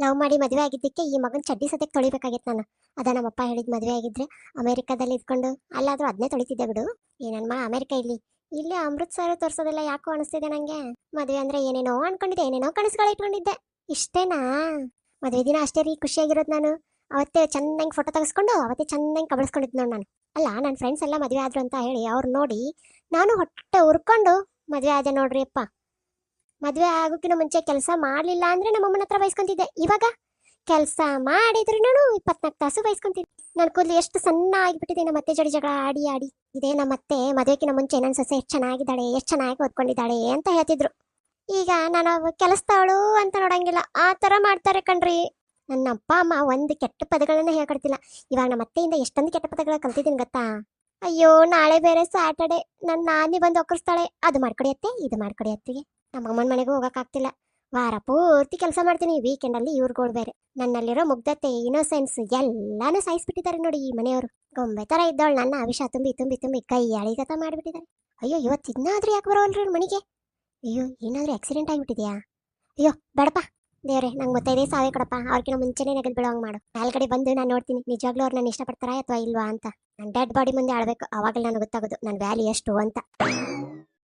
Love ಮಾಡಿ ಮದುವೆ ಆಗಿದ್ದಕ್ಕೆ ಈ ಮಗನ್ ಚಡ್ಡಿ ಸದ್ಯಕ್ಕೆ ತೊಳಿಬೇಕಾಗಿತ್ತು ನಾನು. ಅದ ನಮ್ಮಪ್ಪ ಹೇಳಿದ್ ಮದುವೆ ಆಗಿದ್ರೆ ಅಮೆರಿಕಾದಲ್ಲಿ ಇದ್ಕೊಂಡು ಅಲ್ಲಾದ್ರೂ ಅದನ್ನೇ ತೊಳಿತಿದ್ದೆ ಬಿಡು. ಏನನ್ ಮಾ ಅಮೆರಿಕ ಇಲ್ಲಿ ಅಮೃತ್ಸರ ತೋರ್ಸೋದೆಲ್ಲ ಯಾಕೋ ಅನಿಸ್ತಿದೆ ನಂಗೆ. ಮದುವೆ ಅಂದ್ರೆ ಏನೇನೋ ಅನ್ಕೊಂಡಿದ್ದೆ, ಏನೇನೋ ಕನಸುಗಳು ಇಟ್ಕೊಂಡಿದ್ದೆ. ಇಷ್ಟೇನಾ? ಮದುವೆ ದಿನ ಅಷ್ಟೇ ರೀ ಖುಷಿಯಾಗಿರೋದು ನಾನು. ಅವತ್ತೇ ಚೆನ್ನಾಗಿ ಫೋಟೋ ತೆಗೆಸ್ಕೊಂಡು ಅವತ್ತೇ ಚೆನ್ನಾಗಿ ಕಬಳಿಸ್ಕೊಂಡಿದ್ದು ನೋಡಿ ನಾನು. ಅಲ್ಲ, ನನ್ನ ಫ್ರೆಂಡ್ಸ್ ಎಲ್ಲ ಮದುವೆ ಆದ್ರು ಅಂತ ಹೇಳಿ ಅವ್ರು ನೋಡಿ ನಾನು ಹೊಟ್ಟೆ ಉರ್ಕೊಂಡು ಮದುವೆ ಆದೆ ನೋಡ್ರಿ ಅಪ್ಪ. ಮದುವೆ ಆಗೋಕ್ಕಿಂತ ಮುಂಚೆ ಕೆಲಸ ಮಾಡಲಿಲ್ಲ ಅಂದ್ರೆ ನಮ್ಮಮ್ಮನ ಹತ್ರ ಬೈಸ್ಕೊಂತಿದ್ದೆ. ಇವಾಗ ಕೆಲಸ ಮಾಡಿದ್ರು ನಾನು 24 ತಾಸು ಬೈಸ್ಕೊಂತಿದ್ದೆ. ನನ್ನ ಕೂದಲು ಎಷ್ಟು ಸಣ್ಣ ಆಗಿಬಿಟ್ಟಿದೆ ನಮ್ಮ ಅತ್ತೆ ಜೋಡಿ ಜಗಳ ಆಡಿ ಆಡಿ. ಇದೇ ನಮ್ಮ ಅತ್ತೆ ಮದುವೆಗಿನ ಮುಂಚೆ ನನ್ನ ಸೊಸೆ ಎಷ್ಟು ಚೆನ್ನಾಗಿದ್ದಾಳೆ, ಎಷ್ಟು ಚೆನ್ನಾಗಿ ಓದ್ಕೊಂಡಿದ್ದಾಳೆ ಅಂತ ಹೇಳ್ತಿದ್ರು. ಈಗ ನಾನು ಕೆಲಸದವಳು ಅಂತ ನೋಡಂಗಿಲ್ಲ, ಆ ಥರ ಮಾಡ್ತಾರೆ ಕಣ್ರಿ. ನನ್ನ ಅಪ್ಪ ಅಮ್ಮ ಒಂದು ಕೆಟ್ಟ ಪದಗಳನ್ನ ಹೇಳ್ಕೊಡ್ತಿಲ್ಲ. ಇವಾಗ ನಮ್ಮ ಅತ್ತೆಯಿಂದ ಎಷ್ಟೊಂದು ಕೆಟ್ಟ ಪದಗಳ ಕಲ್ತಿದ್ದೀನಿ ಗೊತ್ತಾ. ಅಯ್ಯೋ, ನಾಳೆ ಬೇರೆ ಸ್ಯಾಟರ್ಡೆ, ನನ್ನ ನಾನಿ ಬಂದು ಒಕ್ಕರ್ಸ್ತಾಳೆ. ಅದು ಮಾಡ್ಕೊಡಿ ಅತ್ತೆ, ಇದು ಮಾಡ್ಕೊಡಿ ಅತ್ತಿಗೆ. ನಮ್ಮ ಅಮ್ಮನ ಮನೆಗೂ ಹೋಗೋಕ್ಕಾಗ್ತಿಲ್ಲ. ವಾರ ಪೂರ್ತಿ ಕೆಲಸ ಮಾಡ್ತೀನಿ, ವೀಕೆಂಡಲ್ಲಿ ಇವ್ರುಗಳು ಬೇರೆ. ನನ್ನಲ್ಲಿರೋ ಮುಗ್ಧತೆ, ಇನ್ನೋಸೆನ್ಸ್ ಎಲ್ಲಾನು ಸಾಯಿಸ್ಬಿಟ್ಟಿದ್ದಾರೆ ನೋಡಿ ಈ ಮನೆಯವರು. ಗೊಂಬೆ ಥರ ಇದ್ದವಳು ನನ್ನ ವಿಷ ತುಂಬಿ ತುಂಬಿ ತುಂಬಿ ಕೈ ಅಳಿಗತ ಮಾಡಿಬಿಟ್ಟಿದ್ದಾರೆ. ಅಯ್ಯೋ, ಇವತ್ತು ಇನ್ನಾದ್ರೂ ಯಾಕೆ ಬರೋಲ್ರಿ ಮನೆಗೆ? ಅಯ್ಯೋ, ಏನಾದ್ರೂ ಆಕ್ಸಿಡೆಂಟ್ ಆಗಿಬಿಟ್ಟಿದ್ಯಾ? ಅಯ್ಯೋ ಬೇಡಪ್ಪ ದೇವ್ರೆ, ನಂಗೆ ಗೊತ್ತೈದೆ ಸಾವೇ ಕೊಡಪ್ಪ. ಅವ್ರಿಗಿನ ಮುಂಚೆನೇ ನೆಗದ್ ಬೀಳೋಂಗ್ ಮಾಡು. ಮೇಲ್ಗಡೆ ಬಂದು ನಾನು ನೋಡ್ತೀನಿ ನಿಜವಾಗ್ಲೂ ಅವ್ರು ನನ್ನ ಇಷ್ಟಪಡ್ತಾರಾ ಅಥವಾ ಇಲ್ವಾ ಅಂತ. ನನ್ನ ಡೆಡ್ ಬಾಡಿ ಮುಂದೆ ಆಳ್ಬೇಕು, ಅವಾಗಲೇ ನನಗೆ ಗೊತ್ತಾಗೋದು ನನ್ನ ವ್ಯಾಲ್ಯೂ ಎಷ್ಟು ಅಂತ.